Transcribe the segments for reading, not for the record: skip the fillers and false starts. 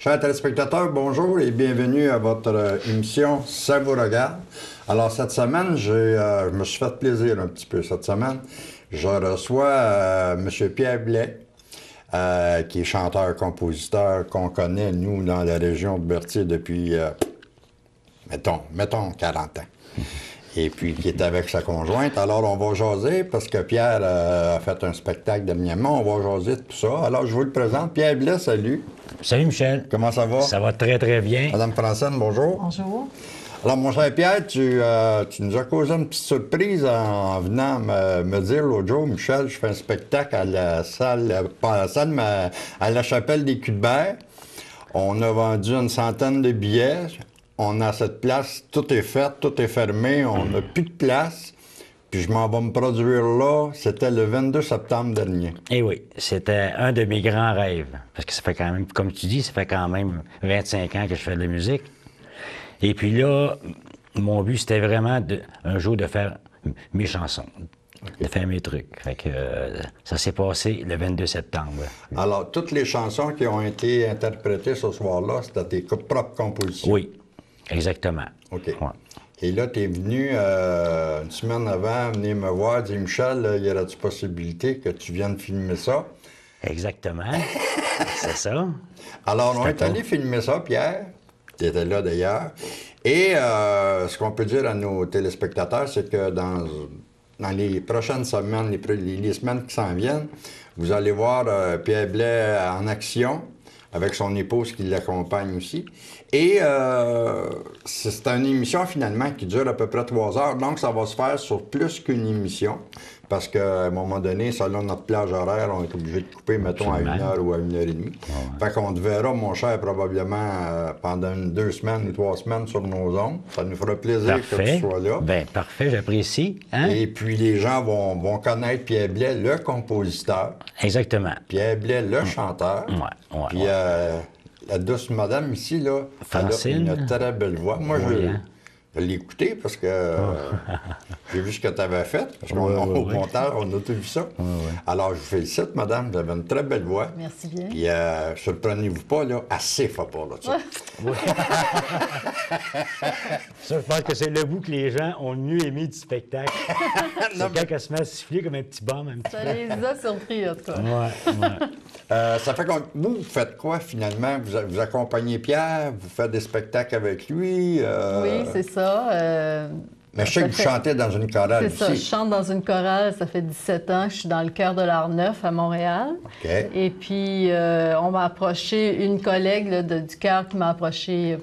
Chers téléspectateurs, bonjour et bienvenue à votre émission Ça vous regarde. Alors cette semaine, je me suis fait plaisir un petit peu cette semaine. Je reçois M. Pierre Blais, qui est chanteur-compositeur qu'on connaît, nous, dans la région de Berthier depuis, mettons 40 ans. Et puis qui est avec sa conjointe. Alors on va jaser, parce que Pierre a fait un spectacle dernièrement, on va jaser de tout ça. Alors je vous le présente, Pierre Blais, salut. Salut Michel. Comment ça va? Ça va très très bien. Madame Francine, bonjour. Bonjour. Alors, mon cher Pierre, tu nous as causé une petite surprise en venant me dire l'autre jour, Michel, je fais un spectacle à la salle, pas à la salle, mais à la chapelle des Culs-de-Berre. On a vendu une centaine de billets. On a cette place, tout est fait, tout est fermé, on n'a plus de place. Puis je m'en vais me produire là, c'était le 22 septembre dernier. Eh oui, c'était un de mes grands rêves. Parce que ça fait quand même, comme tu dis, ça fait quand même 25 ans que je fais de la musique. Et puis là, mon but, c'était vraiment un jour de faire mes chansons, de faire mes trucs. Fait que ça s'est passé le 22 septembre. Alors, toutes les chansons qui ont été interprétées ce soir-là, c'était tes propres compositions? Oui, exactement. OK. Ouais. Et là, tu es venu une semaine avant venir me voir, dire Michel, y aurait-il possibilité que tu viennes filmer ça? Exactement. C'est ça. Alors, on est allé filmer ça, Pierre. Tu étais là d'ailleurs. Et ce qu'on peut dire à nos téléspectateurs, c'est que dans les prochaines semaines, les semaines qui s'en viennent, vous allez voir Pierre Blais en action, avec son épouse qui l'accompagne aussi. Et c'est une émission, finalement, qui dure à peu près 3 heures. Donc, ça va se faire sur plus qu'une émission. Parce qu'à un moment donné, selon notre plage horaire, on est obligé de couper, mettons, Absolument. à 1 heure ou à 1h30. Fait qu'on te verra, mon cher, probablement pendant 2 semaines ou 3 semaines sur nos ondes. Ça nous fera plaisir que Parfait. tu sois là. Bien, parfait, j'apprécie. Hein? Et puis, les gens vont connaître Pierre Blais, le compositeur. Exactement. Pierre Blais, le chanteur. Ouais, ouais, Puis ouais. la douce madame ici, là, Francine. elle a une très belle voix. Moi, Oui, hein? je l'ai écouté parce que j'ai vu ce que tu avais fait. Parce qu'au montage, on a tout vu ça. Alors, je vous félicite, madame. Vous avez une très belle voix. Merci bien. Puis, surprenez-vous pas, là, assez fort pour là, ça. Ça, je pense que c'est le bout que les gens ont mieux aimé du spectacle. C'est quand elle se met à siffler comme un petit bum, un petit Ça les a surpris, en tout cas. peu. Ouais. Ça fait que vous faites quoi, finalement? Vous accompagnez Pierre? Vous faites des spectacles avec lui? Oui, c'est ça. Mais je sais que vous chantez dans une chorale C'est ça, je aussi. chante dans une chorale, ça fait 17 ans, je suis dans le chœur de l'Art Neuf à Montréal. OK. Et puis, on m'a approché, une collègue là, du chœur qui m'a approché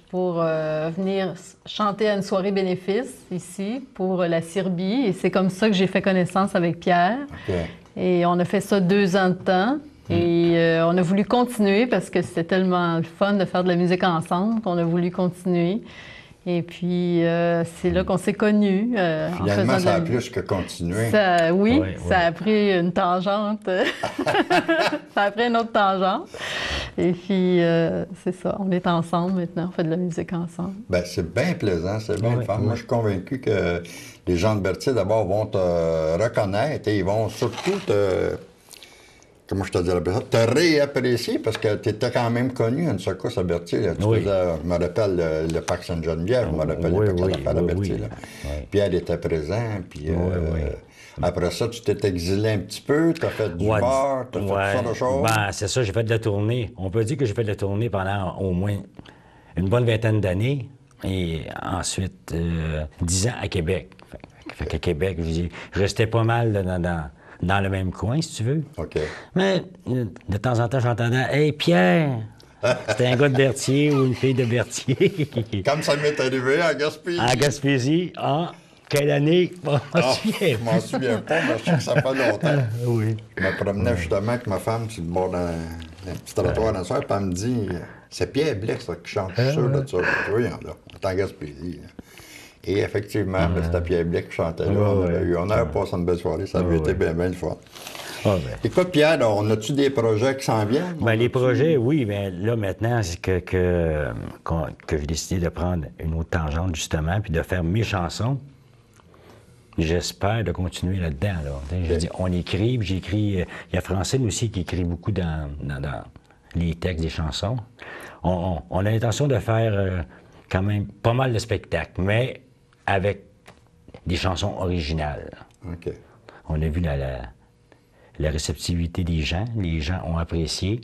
pour venir chanter à une soirée bénéfice ici pour la Serbie. Et c'est comme ça que j'ai fait connaissance avec Pierre. OK. Et on a fait ça 2 ans de temps. Et on a voulu continuer parce que c'était tellement le fun de faire de la musique ensemble qu'on a voulu continuer. Et puis, c'est là qu'on s'est connus. Finalement, ça a plus que continué. Oui, Ouais, ça a pris une tangente. Ça a pris une autre tangente. Et puis, c'est ça, on est ensemble maintenant, on fait de la musique ensemble. Bien, c'est bien plaisant, c'est bien Ouais, le fun. Moi, je suis convaincu que les gens de Berthier, d'abord, vont te reconnaître et ils vont surtout comment je te dirais ça, te réapprécier parce que tu étais quand même connu, une secousse à Berthier. Là. Tu Oui. faisais, je me rappelle le parc Sainte-Geneviève, je me rappelle Oui, le parc oui, Sainte-Affaire à oui, Berthier. oui. Là. Oui. Pierre était présent, puis oui. après ça, tu t'es exilé un petit peu, tu as fait du bar, tu as fait toutes sortes de choses. Ben, c'est ça, j'ai fait de la tournée. On peut dire que j'ai fait de la tournée pendant au moins une bonne vingtaine d'années. Et ensuite, 10 ans à Québec. Fait qu'à Québec, je restais pas mal dans le même coin, si tu veux. OK. Mais de temps en temps, j'entendais « Hey, Pierre! » C'était un gars de Berthier ou une fille de Berthier. Comme ça m'est arrivé à Gaspésie. En Gaspésie, quelle année? Bon, je m'en souviens Je m'en souviens pas, mais je sais que ça fait longtemps. Oui. Je me promenais justement avec ma femme sur le bord d'un petit trottoir dans le soir, puis elle me dit c'est Pierre Blais ça, qui chante, je suis sûr de ça. Oui, là, on est en Gaspésie. Là. Et effectivement, ben, c'était Pierre Blais qui chantait là. On a passé une belle soirée, ça avait été bien, bien le fun. Ah, ben. Écoute, Pierre, là, on a-tu des projets qui s'en viennent? Ben, les projets, oui, mais là, maintenant, c'est que j'ai décidé de prendre une autre tangente, justement, puis de faire mes chansons. J'espère de continuer là-dedans. Là. Je dis, on écrit, puis j'écris. Il y a Francine aussi qui écrit beaucoup dans les textes des chansons. On a l'intention de faire quand même pas mal de spectacles, mais avec des chansons originales. OK. On a vu la réceptivité des gens. Les gens ont apprécié,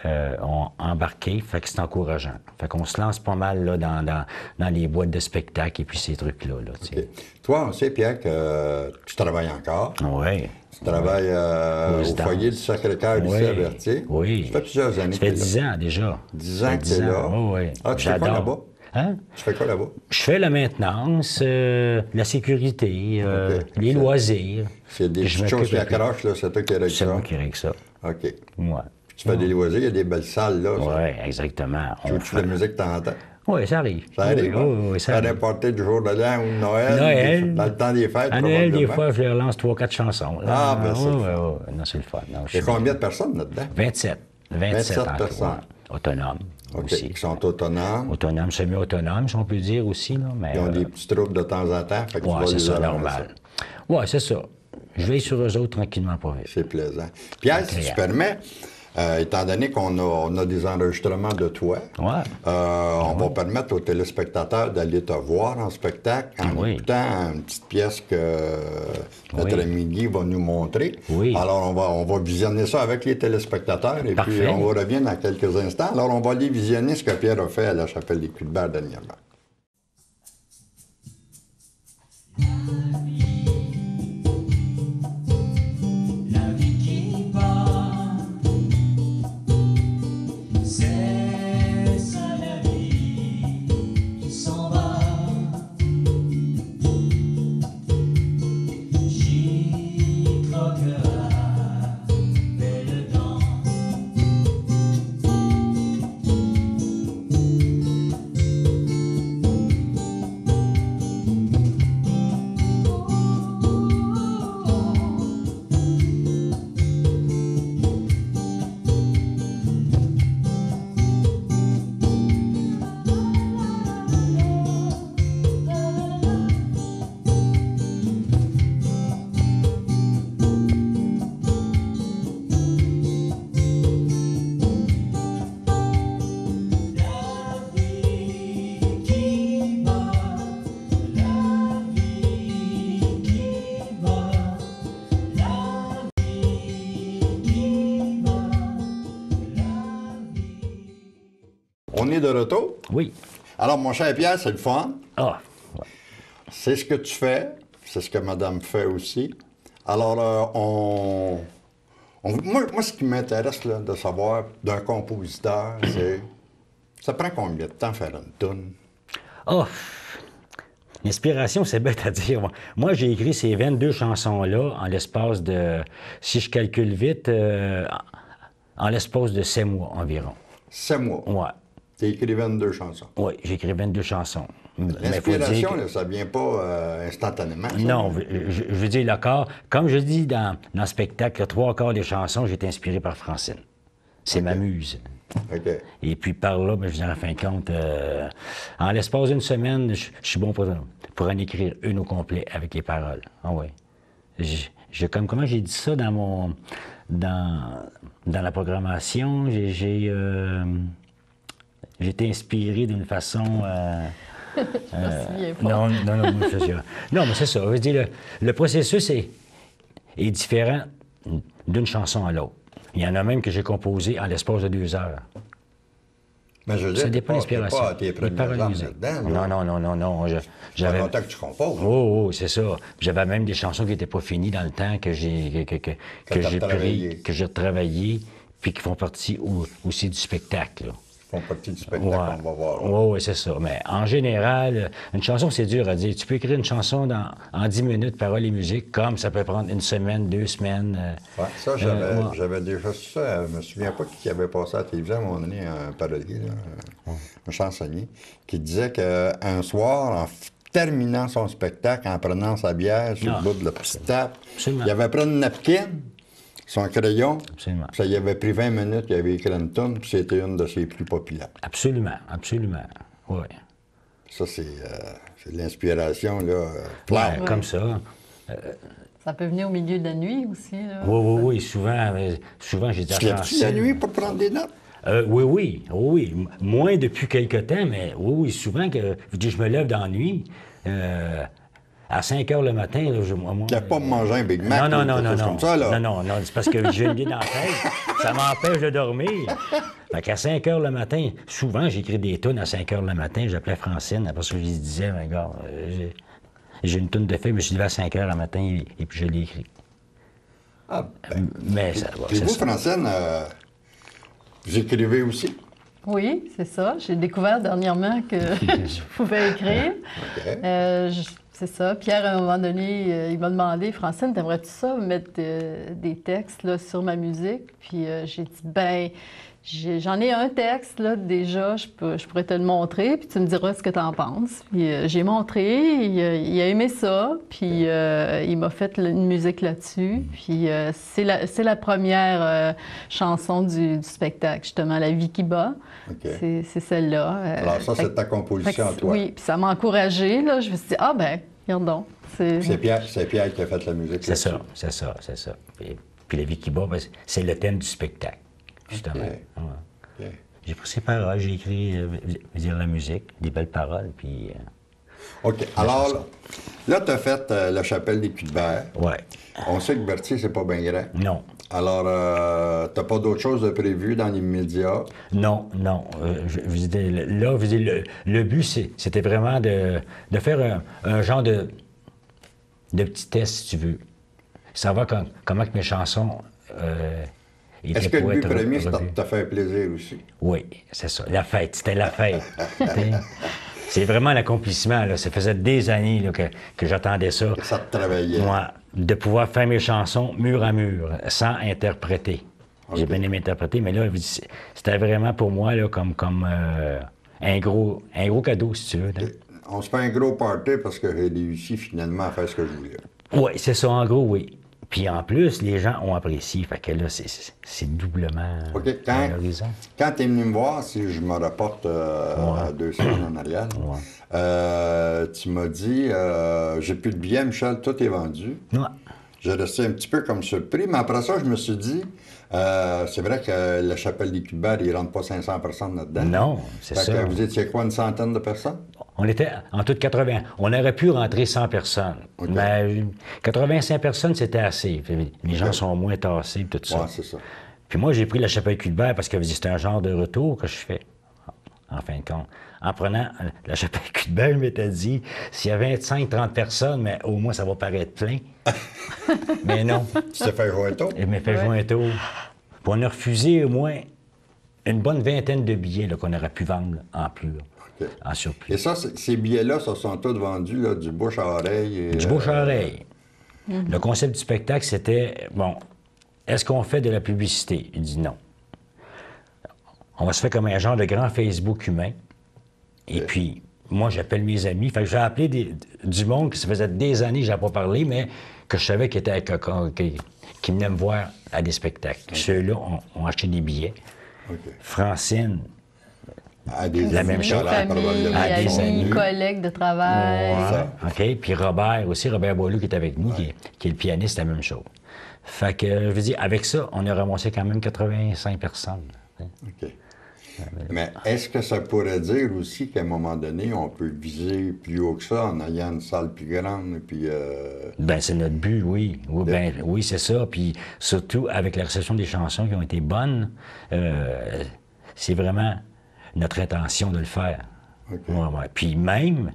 ont embarqué, fait que c'est encourageant. Fait qu'on se lance pas mal là, dans les boîtes de spectacles et puis ces trucs-là. Là, OK. Toi, on sait, Pierre, que tu travailles encore. Oui. Tu travailles au foyer du Sacré-Cœur ici à Berthier. Oui. Ça fait plusieurs années Ça fait que tu es 10 ans déjà. 10 ans que tu es là. Oui, oui. Ah, tu fais quoi là-bas? Hein? Tu fais quoi là-bas? Je fais la maintenance, la sécurité, OK. les loisirs. C'est des Je petites choses qui m'occupe un peu. accrochent, là, c'est toi qui règle C'est ça. moi qui règle ça. OK. Ouais. Tu fais des loisirs, il y a des belles salles, là. Oui, exactement. Tu joues de la musique de temps en temps? Oui, ça arrive. Ça arrive, Oui, hein? oui, oui, ça Faire arrive. des parties du jour de l'an ou de Noël. Noël. Dans le temps des fêtes, À Noël, des probablement. fois, je les relance 3-4 chansons. Ah, ben, c'est oui, le oui, fun. oui. Non, c'est le fun. Non, je Il y suis a combien de personnes là-dedans? 27. 27 en tout, personnes. ouais. Autonomes OK. aussi. Qui sont autonomes. Autonomes, semi-autonomes, si on peut dire aussi. Là, mais, Ils ont des petits troubles de temps en temps. Fait que tu vas ouais, c'est les ça, arranger. normal. Oui, c'est ça. Je veille sur eux autres tranquillement, pas vite. C'est plaisant. Pierre, si tu permets, étant donné on a des enregistrements de toi, Ouais. on va permettre aux téléspectateurs d'aller te voir en spectacle en Oui. écoutant une petite pièce que notre Oui. ami Guy va nous montrer. Oui. Alors, on va visionner ça avec les téléspectateurs et puis Parfait. on va revient dans quelques instants. Alors, on va aller visionner ce que Pierre a fait à la Chapelle des Culs-de-Berre dernièrement. La vie qui part, c'est ça la vie qui s'en va. J'y croquera belle dent. La vie qui va, la vie qui va, la vie qui va, la vie. On est de retour. Oui. Alors, mon cher Pierre, c'est le fun. Ah, ouais. C'est ce que tu fais, c'est ce que madame fait aussi. Alors, moi, ce qui m'intéresse là, de savoir d'un compositeur, c'est ça prend combien de temps faire une tune? Oh, l'inspiration, c'est bête à dire. Moi, j'ai écrit ces 22 chansons-là en l'espace de, si je calcule vite, en l'espace de 7 mois environ. 7 mois. Ouais. Tu as écrit 22 chansons. Oui, j'ai écrit 22 chansons. Mais faut L'inspiration, dire là, ça vient pas instantanément. ça. non, je veux dire, le corps, comme je dis dans le spectacle, le 3/4 des chansons, j'ai été inspiré par Francine. C'est ma muse. OK. Et puis par là, ben, je veux dire, en fin de compte, en l'espace d'une semaine, je suis bon pour en écrire une au complet avec les paroles. Ah oui. Comment j'ai dit ça dans la programmation, j'ai été inspiré d'une façon... Je me souviens pas. Non, je sais pas. Non, mais c'est ça. Je veux dire, le processus est différent d'une chanson à l'autre. Il y en a même que j'ai composé en l'espace de 2 heures. Mais je veux dire, Ça dépend de l'inspiration. pas tes Les premières paroles armes musiques. là-dedans. là. Non. Ça fait J'avais... longtemps que tu composes. Oh, c'est ça. J'avais même des chansons qui n'étaient pas finies dans le temps que j'ai t'as j'ai travaillé. pris, que j'ai travaillé, puis qui font partie aussi du spectacle. Là. Ils font partie du spectacle, on va voir. Oui, c'est ça. Mais en général, une chanson, c'est dur à dire. Tu peux écrire une chanson en 10 minutes, paroles et musique, comme ça peut prendre 1 semaine, 2 semaines. Ouais, ça, j'avais ouais. j'avais déjà su ça. Je me souviens pas qui avait passé à la télévision à un moment donné, un parolier, là, un chansonnier, qui disait qu'un soir, en terminant son spectacle, en prenant sa bière sur le bout de la petite table, Absolument. il avait pris une napkin, son crayon, Absolument. ça y avait pris 20 minutes, il avait écrit une tune, puis c'était une de ses plus populaires. Absolument. Oui. Ça, c'est de l'inspiration, là. Ouais, Ouais. comme ça. Ça peut venir au milieu de la nuit aussi. Là. Oui. Souvent, j'ai des Tu te lèves-tu la nuit pour prendre des notes? Oui, oui, oui, oui. Moins depuis quelque temps, mais oui, oui, souvent que je me lève d'ennui. À 5 heures le matin, là, moi, Tu n'as pas mangé un Big Mac non, ou non, quelque non, chose non. comme ça, là? Non, non, non, c'est parce que j'ai une idée dans la tête. Ça m'empêche de dormir. Fait qu'à 5 heures le matin, souvent, j'écris des tunes à 5 heures le matin. J'appelais Francine. Après ça, je lui disais, ben, gars, j'ai une tune de fait, je me suis levé à 5 heures le matin et puis je l'ai écrit. Ah, ben. Mais ça va, Puis c'est vous, ça. Francine, vous écrivez aussi? Oui, c'est ça. J'ai découvert dernièrement que je pouvais écrire. OK. C'est ça. Pierre, à un moment donné, il m'a demandé, Francine, t'aimerais-tu ça mettre des textes là, sur ma musique? Puis j'ai dit, ben, j'en ai un texte là, déjà, je pourrais te le montrer, puis tu me diras ce que t'en penses. Puis j'ai montré, il a aimé ça, puis il m'a fait une musique là-dessus. Puis c'est la première chanson du spectacle, justement, La vie qui bat. OK. C'est celle-là. Alors ça, fait c'est ta fait composition à que, toi. oui, puis ça m'a encouragée, là. Je me suis dit, ah ben, regarde donc. C'est Pierre qui a fait la musique. C'est ça, là-dessus. c'est ça, c'est ça. Puis La vie qui bat, ben, c'est le thème du spectacle, justement. OK. Ouais. OK. J'ai pris ces paroles, j'ai écrit dire la musique, des belles paroles, puis... OK. Alors, là, tu as fait la chapelle des Culs-de-Berre. ouais. On sait que Berthier, c'est pas bien grand. Non. Alors, t'as pas d'autre chose de prévu dans l'immédiat? Non, non. Je veux dire, là, je veux dire, le but, c'était vraiment de faire un genre de petit test, si tu veux. Savoir comment que mes chansons étaient Est-ce que le pour but être premier, c'est revues. de te faire plaisir aussi? Oui, c'est ça. La fête, c'était la fête. T'sais, c'est vraiment l'accomplissement, là. Ça faisait des années là, que j'attendais ça. Que ça te travaillait? Moi, de pouvoir faire mes chansons mur à mur, sans interpréter. J'ai Ok. bien aimé interpréter, mais là, c'était vraiment pour moi là, comme un gros cadeau, si tu veux. Là. On se fait un gros party parce que j'ai réussi finalement à faire ce que je voulais. Oui, c'est ça, en gros, oui. Puis en plus, les gens ont apprécié. Fait que là, c'est doublement OK. Quand valorisant. tu es venu me voir, si je me reporte à 2 semaines en arrière, tu m'as dit j'ai plus de billets, Michel, tout est vendu. Ouais. J'ai resté un petit peu comme surpris, mais après ça, je me suis dit c'est vrai que la chapelle des Culs-de-Berre, il ne rentre pas 500 personnes là-dedans. Non, c'est Fait ça. que vous étiez quoi, une centaine de personnes? On était en tout 80. On aurait pu rentrer 100 personnes. OK. Mais 85 personnes, c'était assez. Les gens sont moins tassés, tout ça. Ouais, c'est ça. Puis moi, j'ai pris la chapelle Culs-de-Berre parce que c'était un genre de retour que je fais, en fin de compte. En prenant la chapelle Culs-de-Berre, je m'étais dit, s'il y a 25-30 personnes, mais au moins, ça va paraître plein. Mais non. Tu t'es fait jouer tôt? Il m'a fait jouer un tour. Puis on a refusé au moins une bonne vingtaine de billets là, qu'on aurait pu vendre en plus, là, OK. en surplus. Et ça, ces billets-là, ça sont tous vendus là, du bouche à oreille. Et, Du bouche à oreille. Le concept du spectacle, c'était, bon, est-ce qu'on fait de la publicité? Il dit non. On va se faire comme un genre de grand Facebook humain. Et puis, moi, j'appelle mes amis. Fait que j'ai appelé du monde qui ça faisait des années que je n'avais pas parlé, mais que je savais qui venaient me voir à des spectacles. Ceux-là ont acheté des billets. OK. Francine, À des La amis même chose. scolaires, Famille, probablement, à qui des sont amis, venus. collègues de travail. Ça. OK? Puis Robert aussi, Robert Boileau qui est avec nous, qui est le pianiste, la même chose. Fait que, je veux dire, avec ça, on a ramassé quand même 85 personnes. OK. Mais est-ce que ça pourrait dire aussi qu'à un moment donné, on peut viser plus haut que ça en ayant une salle plus grande et puis... Ben c'est notre but, oui. Oui, ben, oui, c'est ça. Puis surtout, avec la réception des chansons qui ont été bonnes, c'est vraiment notre intention de le faire. OK. Ouais, ouais. Puis même,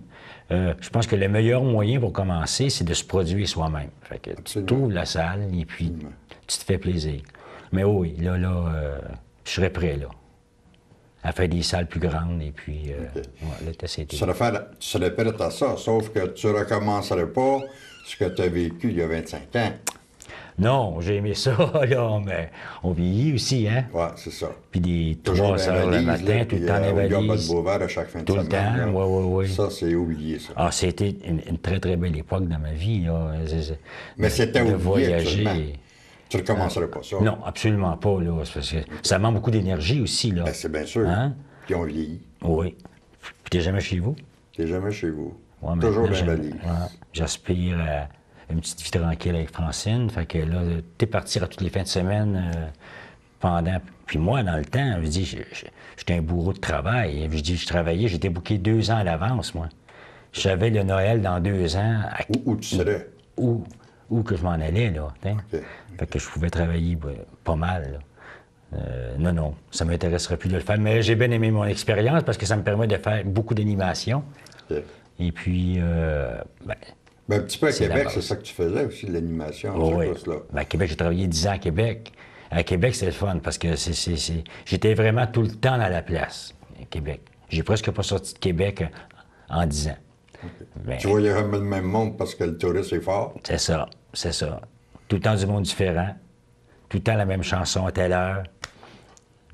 je pense que le meilleur moyen pour commencer, c'est de se produire soi-même. Fait que tu Absolument. trouves la salle et puis Absolument. tu te fais plaisir. Mais oui, là, je serais prêt, là, à faire des salles plus grandes et puis, ouais, là, Tu serais prêt à ça, sauf que tu ne recommencerais pas ce que tu as vécu il y a 25 ans. Non, j'ai aimé ça, là, mais on vieillit aussi, hein? Ouais, c'est ça. Puis des Toujours 3 dans heures la le valise, matin, là, tout le puis, temps dans au les Gabba de valises. Beauvert à chaque fin de Tout le semaine. temps, là. oui. Ça, c'est oublié, ça. Ah, c'était une très, très belle époque dans ma vie, là. Mais c'était de oublié, voyager. actuellement. Tu ne recommencerais pas ça. Non, absolument pas, là. C'est parce que ça manque beaucoup d'énergie aussi, là. Ben, c'est bien sûr. Hein? Puis on vieillit. Oui. Puis t'es jamais chez vous? T'es jamais chez vous. Ouais, Toujours maintenant, dans la valise. ouais, j'aspire à une petite vie tranquille avec Francine. Fait que là, t'es partir à toutes les fins de semaine, pendant. Puis moi, dans le temps, je dis, j'étais un bourreau de travail. Je dis, je travaillais, j'étais booké 2 ans à l'avance, moi. Je savais le Noël dans 2 ans. Où tu serais? Où que je m'en allais, là. OK. Fait que je pouvais travailler pas mal, là. Non, ça m'intéresserait plus de le faire. Mais j'ai bien aimé mon expérience parce que ça me permet de faire beaucoup d'animation. OK. Et puis, Ben, un petit peu à C'est la Québec, base. c'est ça que tu faisais aussi, de l'animation, oh, ce oui. course-là. Ben, à Québec, j'ai travaillé 10 ans à Québec. À Québec, c'est le fun parce que j'étais vraiment tout le temps dans la place, à Québec. J'ai presque pas sorti de Québec en 10 ans. Ben, Tu voyais vraiment le même monde parce que le tourisme est fort. c'est ça. Tout le temps du monde différent. Tout le temps la même chanson à telle heure.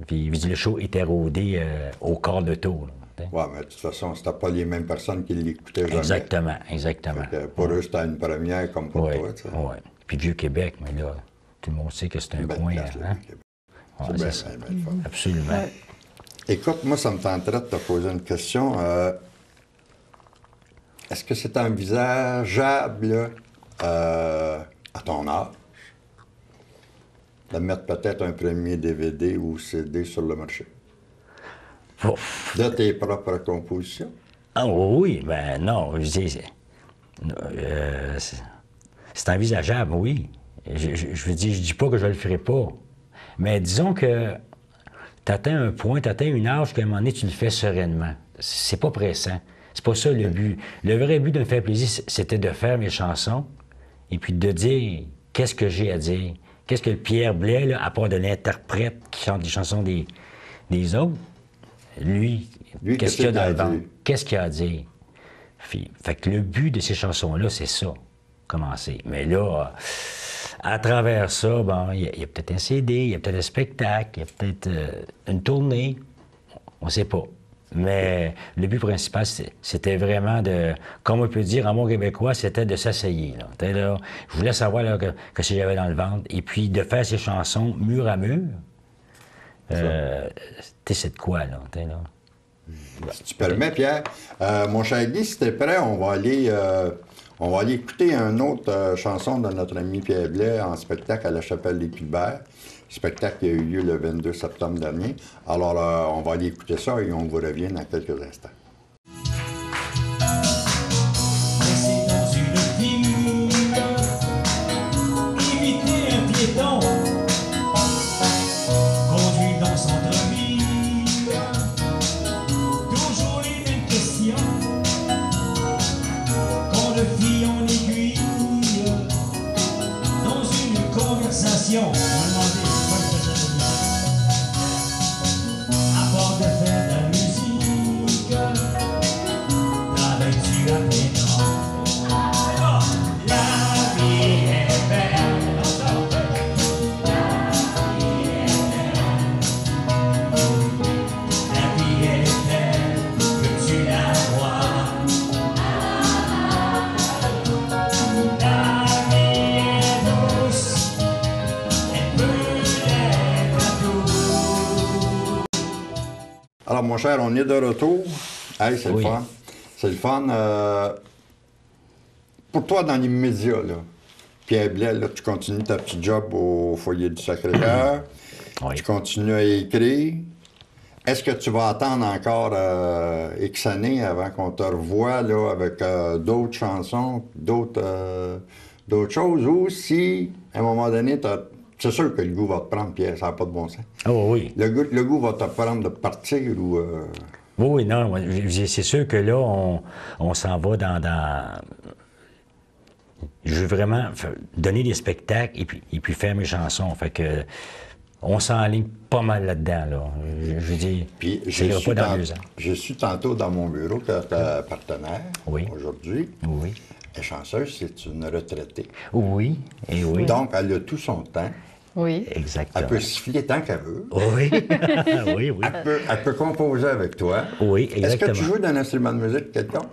Puis le show était rodé au quart de tour. Là, t'sais. Ouais, mais de toute façon, c'était pas les mêmes personnes qui l'écoutaient jamais. Exactement. Fait que pour eux, c'était une première comme pour Oui, toi, tu sais. oui. Puis Vieux-Québec, mais là, tout le monde sait que c'est un Une belle coin. place, là, Hein? Québec. Ouais, C'est bien, c'est ça. bien, bien fort. Absolument. Ouais. Écoute, moi, ça me tenterait de te poser une question. Est-ce que c'est envisageable, à ton âge, de mettre peut-être un premier DVD ou CD sur le marché? Ouf. De tes propres compositions? Ah oui, ben non, je dis, c'est envisageable, oui. Je veux dire, je dis pas que je le ferai pas. Mais disons que tu atteins un point, tu atteins une âge qu'à un moment donné, tu le fais sereinement. C'est pas pressant. C'est pas ça le but. Le vrai but de me faire plaisir, c'était de faire mes chansons et puis de dire qu'est-ce que j'ai à dire. Qu'est-ce que le Pierre Blais, là, à part de l'interprète qui chante des chansons des autres, lui qu'est-ce qu'il y a dans le ventre? Qu'est-ce qu'il a à dire? Fait que le but de ces chansons-là, c'est ça, commencer. Mais là, à travers ça, bon, il y a peut-être un CD, il y a peut-être un spectacle, il y a peut-être une tournée, on ne sait pas. Mais le but principal, c'était vraiment de, comme on peut dire en mot québécois, c'était de s'asseyer. Là, je voulais savoir là, que si j'avais dans le ventre, et puis de faire ces chansons mur à mur. C'est de quoi, là? Si tu permets, Pierre. Mon cher Guy, si t'es prêt, on va aller écouter une autre chanson de notre ami Pierre Blais en spectacle à la Chapelle des Cuilbert. Spectacle qui a eu lieu le 22 septembre dernier. Alors, on va aller écouter ça et on vous revient dans quelques instants. Rester dans une ville, éviter un piéton, conduire dans centre-ville, toujours les mêmes questions, quand le fil en aiguille, dans une conversation. À part de faire de la musique, travailles-tu à plein temps? La vie est belle. La vie est belle, que tu la vois. La vie est douce, elle peut l'être à tout. Alors, mon cher, on est de retour. Hey, c'est Oui. le fun. C'est le fun. Pour toi, dans l'immédiat, là, Pierre Blais, là, tu continues ta petite job au foyer du Sacré-Cœur. Oui. Tu continues à écrire. Est-ce que tu vas attendre encore X années avant qu'on te revoie là, avec d'autres chansons, d'autres choses? Ou si, à un moment donné, c'est sûr que le goût va te prendre, Pierre, ça n'a pas de bon sens. Oh oui. Le goût va te prendre de partir ou... Oui, non, c'est sûr que là, on s'en va dans... Je veux vraiment donner des spectacles et puis faire mes chansons. Fait que on s'enligne pas mal là-dedans, là. Je veux dire, Puis, ça ira pas dans 2 ans. j'ai su tantôt dans mon bureau que ta partenaire, Oui. aujourd'hui, Oui. est chanceuse, c'est une retraitée. Oui, et oui. Donc, elle a tout son temps. Oui. Exactement. Elle peut siffler tant qu'elle veut. Oui. Oui, oui. Elle peut composer avec toi. Oui, Est-ce exactement. que tu joues d'un instrument de musique quelconque?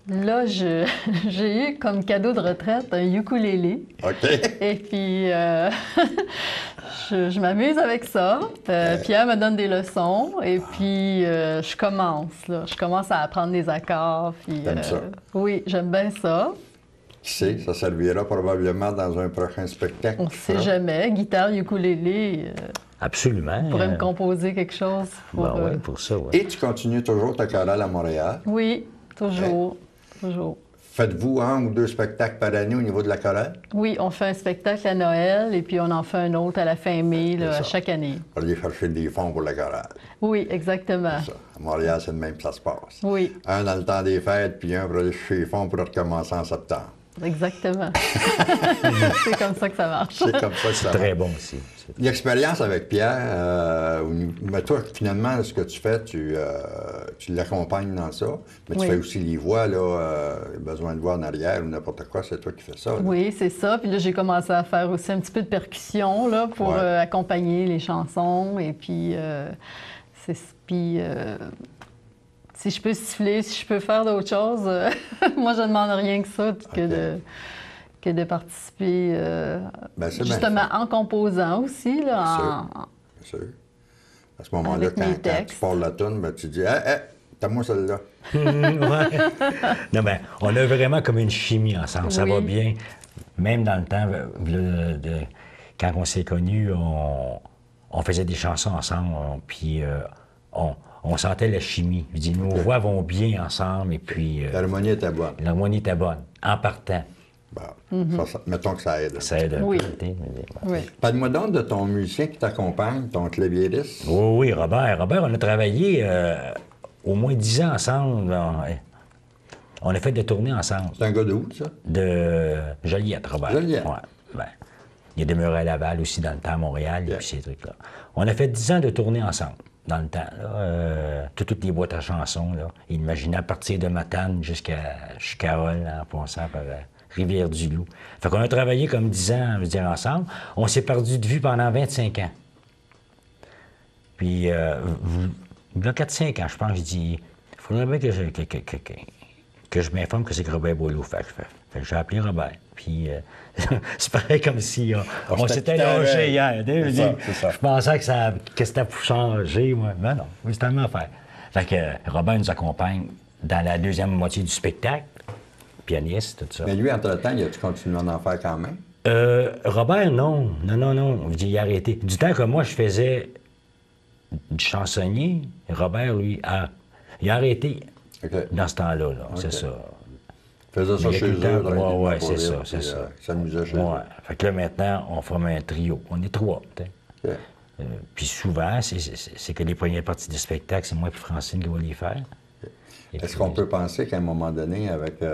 Là, j'ai eu comme cadeau de retraite un ukulélé. OK. Et puis, je m'amuse avec ça. Pierre me donne des leçons. Et puis, je commence à apprendre des accords. Puis, T'aimes ça? Oui, j'aime bien ça. Qui sait, ça servira probablement dans un prochain spectacle. On ne que tu sait feras. jamais. Guitare, ukulélé, Absolument. Tu pourrais me composer quelque chose pour... Ben oui, pour ça, oui. Et tu continues toujours ta chorale à Montréal. Oui, toujours, toujours. Faites-vous 1 ou 2 spectacles par année au niveau de la chorale? Oui, on fait un spectacle à Noël et puis on en fait un autre à la fin mai, là, C'est à ça. chaque année. Pour aller chercher des fonds pour la chorale. Oui, exactement. C'est ça. À Montréal, c'est le même que ça se passe. Oui, Un dans le temps des fêtes, puis un pour aller chercher les fonds pour recommencer en septembre. exactement. C'est comme ça que ça marche. C'est comme ça que ça Très va. bon aussi. L'expérience avec Pierre, mais toi, finalement, ce que tu fais, tu l'accompagnes dans ça, mais tu Oui. fais aussi les voix, là, besoin de voix en arrière ou n'importe quoi, c'est toi qui fais ça. là. Oui, c'est ça. Puis là, j'ai commencé à faire aussi un petit peu de percussion là, pour Ouais. accompagner les chansons. Et puis, si je peux siffler, si je peux faire d'autres choses, moi, je ne demande rien que ça, que de participer Ben, c'est bien justement fait. en composant aussi. Là, Bien sûr. À ce moment-là, Avec mes quand tu textes. pars la toune, ben, tu dis « Hé, t'as moi celle-là. Ouais. Non, mais on a vraiment comme une chimie ensemble. Ça Oui. va bien. Même dans le temps, quand on s'est connus, on faisait des chansons ensemble, puis on sentait la chimie. Je dis, nos voix vont bien ensemble, et puis L'harmonie était bonne. l'harmonie était bonne. En partant, Bon, mettons que ça aide. ça aide un Oui. peu. tu sais. Oui. Parle-moi donc de ton musicien qui t'accompagne, ton claviériste. Oui, oui, Robert. Robert, on a travaillé au moins 10 ans ensemble. On a fait des tournées ensemble. C'est un gars de où, ça? De Joliette, Robert. Joliette. Ouais, ben, il a demeuré à Laval aussi dans le temps, à Montréal, Yeah. et puis ces trucs-là. On a fait 10 ans de tournées ensemble, dans le temps. Là, toutes les boîtes à chansons. Là. Imaginez à partir de Matane jusqu'à Carole, en passant par Rivière-du-Loup. Fait qu'on a travaillé comme 10 ans, je veux dire, ensemble. On s'est perdu de vue pendant 25 ans. Puis, il y a 4-5 ans, je pense, je dis, il faudrait bien que je m'informe que c'est que Robert Boileau. Fait que j'ai appelé Robert. Puis, c'est pareil comme si on je s'était t'avais- lâché hier. Tu sais, je C'est ça, dis, c'est ça. je pensais que c'était pour changer, moi. Mais non, c'est tellement faire. Fait que Robert nous accompagne dans la deuxième moitié du spectacle, pianiste, tout ça. Mais lui, entre-temps, il a-tu continué à en faire quand même? Robert, non. Non. Je dis, il a arrêté. Du temps que moi, je faisais du chansonnier, Robert, lui, il a arrêté OK. dans ce temps-là. Là. C'est ça. Il faisait ça Mais il y a chez tout le eux, temps- tranquillement, ouais, pour c'est rire, ça, puis, c'est ça. il s'amusait chez Ouais. eux. Fait que là, maintenant, on forme un trio. On est 3. OK. Puis souvent, c'est que les premières parties du spectacle, c'est moi et Francine qui va les faire. Et Est-ce puis, qu'on peut penser qu'à un moment donné, avec tu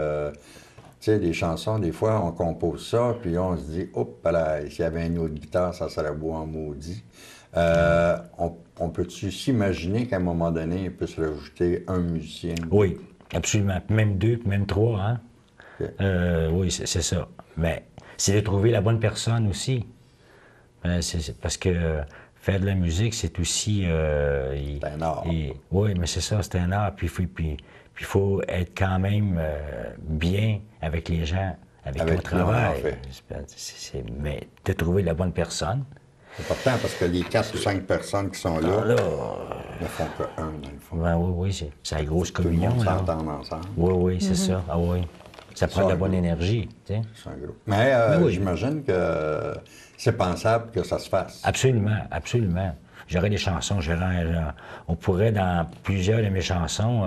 sais, des chansons, des fois, on compose ça, puis on se dit, oups, là, s'il y avait une autre guitare, ça serait beau en maudit. On peut-tu s'imaginer qu'à un moment donné, il peut se rajouter un musicien? Oui, absolument. Puis même 2, puis même 3, hein? OK. Oui, c'est ça. Mais c'est de trouver la bonne personne aussi. Parce que faire de la musique, c'est aussi... C'est un art. Oui, mais c'est ça, c'est un art. Puis il faut être quand même bien avec les gens avec qui on Avec qui on en travaille. fait. Mais de trouver la bonne personne. C'est important parce que les 4 ou 5 personnes qui sont là Alors là, ne font que un, dans le fond. ben oui, c'est la grosse Tout le communion. monde là. s'entend ensemble. Oui, c'est ça. Ah oui. Ça prend de la bonne énergie, tu sais. C'est un groupe. Mais Oui. j'imagine que c'est pensable que ça se fasse. Absolument, absolument. J'aurais des chansons, on pourrait, dans plusieurs de mes chansons,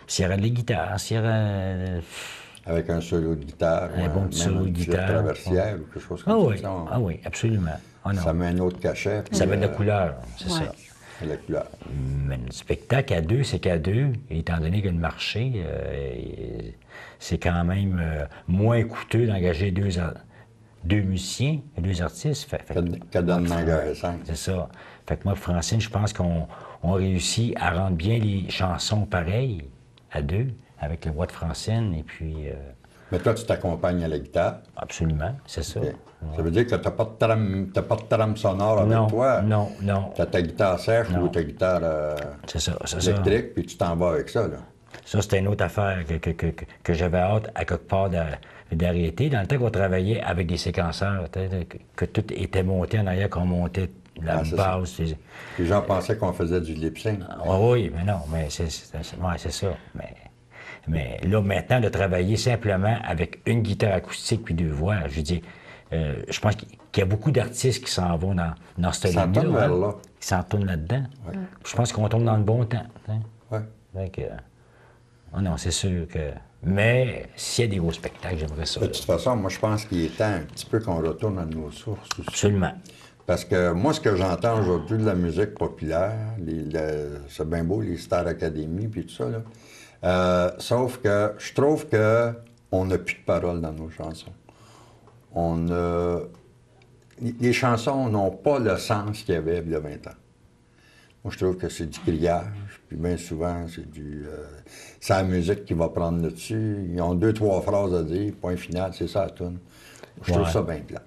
s'il y aurait de la guitare, s'il y aurait... Avec un solo de guitare, Un bon petit solo de guitare. traversière ou quelque chose Ah comme oui, ça. ah oui, absolument. Ah non. Ça met un autre cachet. puis, Ça met de la couleur, c'est Ouais. ça. La couleur. Mais le spectacle à 2, c'est qu'à 2, étant donné que le marché, c'est quand même moins coûteux d'engager deux musiciens, 2 artistes. Que donne Manga 5. C'est ça. Fait que moi, Francine, je pense qu'on réussit à rendre bien les chansons pareilles à 2, avec la voix de Francine, et puis... Mais toi, tu t'accompagnes à la guitare. absolument, c'est ça. OK. Ça veut dire que tu n'as pas de trame sonore avec Non, toi. non. Tu as ta guitare sèche Non. ou ta guitare C'est ça. électrique, puis tu t'en vas avec ça. Là. Ça, c'était une autre affaire que j'avais hâte, à quelque part, d'arrêter. Dans le temps qu'on travaillait avec des séquenceurs, que tout était monté en arrière, qu'on montait la Ah, c'est base. Les gens pensaient qu'on faisait du lip-sync. Oui, mais non, mais c'est ça. Mais là, maintenant, de travailler simplement avec une guitare acoustique puis 2 voix, je veux dire, je pense qu'il y a beaucoup d'artistes qui s'en vont dans cette Ils s'en ligne-là. tournent vers là. Qui s'en tournent là-dedans. Je pense qu'on tombe dans le bon temps. Hein. Ouais. Fait que, non, c'est sûr que... Mais s'il y a des gros spectacles, j'aimerais ça. De toute façon, moi, je pense qu'il est temps un petit peu qu'on retourne à nos sources aussi. Absolument. Parce que moi, ce que j'entends aujourd'hui de la musique populaire, c'est bien beau, les Star Academy puis tout ça, là. Sauf que je trouve que on n'a plus de paroles dans nos chansons. Les chansons n'ont pas le sens qu'il y avait il y a 20 ans. Moi, je trouve que c'est du criage, puis bien souvent, c'est la musique qui va prendre le dessus. Ils ont 2-3 phrases à dire, point final, c'est ça la tune. Je trouve ça bien plat.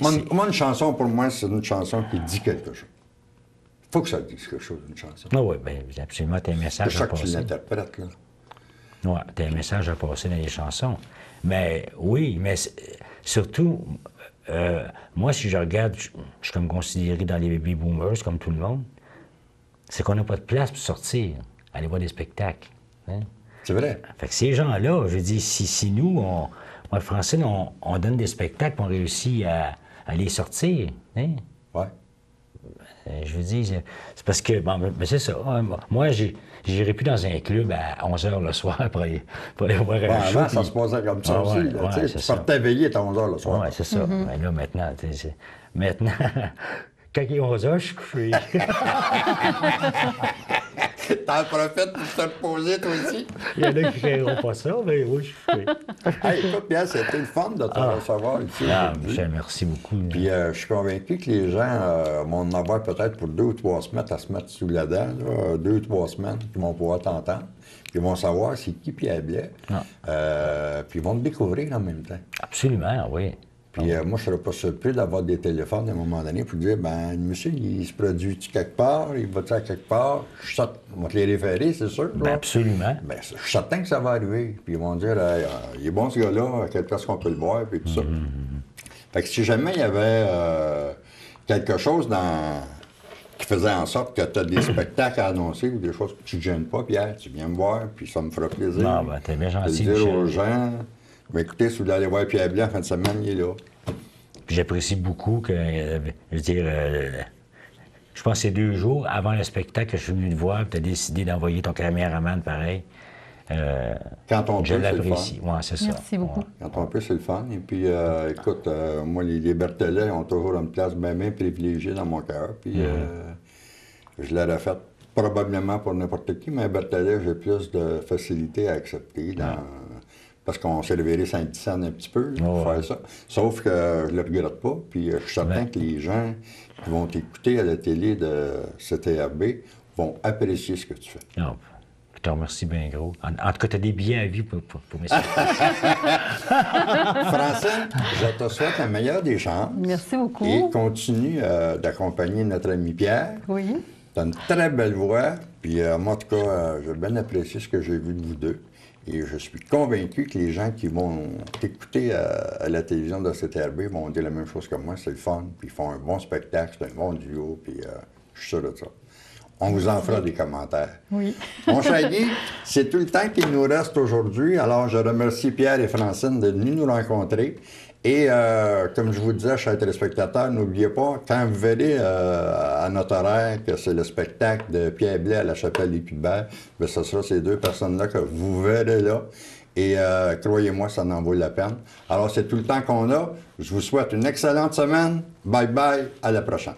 Moi, une chanson, pour moi, c'est une chanson qui dit quelque chose. Il faut que ça dise quelque chose, une chanson. Ah oui, bien, absolument, tu as un C'est message à ça que tu passer. l'interprètes, là. Oui, tu as un message à passer dans les chansons. Mais oui, mais surtout, moi, si je regarde, je suis comme considéré dans les baby boomers, comme tout le monde, c'est qu'on n'a pas de place pour sortir, aller voir des spectacles. Hein? C'est vrai. Fait que ces gens-là, je veux dire, si nous, moi, Francine, on donne des spectacles, on réussit à les sortir, hein? Ouais. Je veux dire, c'est parce que, bon, ben c'est ça. Moi, j'irai plus dans un club à 11h le soir pour aller voir un show. Avant, ça se passait comme ça Ah, aussi. ouais, Là, ouais, tu c'est sais, ça. tu partais veiller à 11h le soir. Oui, c'est ça. Mais là, maintenant, maintenant, quand il est 11h, je suis couché. T'en profites pour te reposer, toi aussi. Il y en a qui ne verront pas ça, mais oui, je suis couché. Hey, écoute, Pierre, c'était le fun de te recevoir ici. Ah, aujourd'hui. Michel, merci beaucoup. Puis je suis convaincu que les gens vont en avoir peut-être pour 2 ou 3 semaines à se mettre sous la dent, 2 ou 3 semaines, qui vont pouvoir t'entendre. Puis ils vont savoir c'est qui Pierre Blais. Puis ils vont te découvrir en même temps. Absolument, oui. Puis moi, je ne serais pas surpris d'avoir des téléphones à un moment donné pour dire, ben monsieur, il se produit-tu quelque part, il va-tu à quelque part? On va te les référer, c'est sûr. Ben, absolument. Ben, je suis certain que ça va arriver. Puis ils vont dire, hey, il est bon ce gars-là, à quelle place qu'on peut le voir, puis tout ça. Fait que si jamais il y avait quelque chose qui faisait en sorte que tu as des spectacles à annoncer ou des choses que tu ne gênes pas, Pierre, tu viens me voir, puis ça me fera plaisir. Non, ben, t'es bien gentil, de dire Michel. aux gens, ben, écoutez, si vous voulez aller voir Pierre Blais en fin de semaine, il est là. Puis j'apprécie beaucoup que, je veux dire, je pense que c'est 2 jours avant le spectacle que je suis venu te voir, tu as décidé d'envoyer ton caméraman pareil. Quand on Je peut, c'est le fun. l'apprécie. Oui, c'est ça. Merci beaucoup. Ouais. Quand on peut, c'est le fun. Et puis, écoute, moi, les Berthelais ont toujours une place bien, bien privilégiée dans mon cœur. Puis, je l'aurais faite probablement pour n'importe qui, mais Berthelais, j'ai plus de facilité à accepter parce qu'on s'est révélé Saint-Dicenne un petit peu pour faire ça. Sauf que je ne le regrette pas. Puis, je suis certain que les gens qui vont t'écouter à la télé de CTRB vont apprécier ce que tu fais. Non, je te remercie bien gros. En tout cas, tu as des billets à vie pour mes spectacles. Francine, je te souhaite la meilleure des chances. Merci beaucoup. Et continue d'accompagner notre ami Pierre. Oui. Tu as une très belle voix. Puis moi, en tout cas, j'ai bien apprécié ce que j'ai vu de vous deux. Et je suis convaincu que les gens qui vont t'écouter à la télévision de CTRB vont dire la même chose que moi. C'est le fun. Puis ils font un bon spectacle, c'est un bon duo. Puis je suis sûr de ça. On vous en fera des commentaires. Oui. Mon cher Guy, c'est tout le temps qu'il nous reste aujourd'hui. Alors, je remercie Pierre et Francine d'être venus nous rencontrer. Et comme je vous disais, chers téléspectateurs, n'oubliez pas, quand vous verrez à notre horaire que c'est le spectacle de Pierre Blais à la Chapelle des Puy-de-Berre, bien, ce sera ces 2 personnes-là que vous verrez là. Et croyez-moi, ça en vaut la peine. Alors, c'est tout le temps qu'on a. Je vous souhaite une excellente semaine. Bye bye. À la prochaine.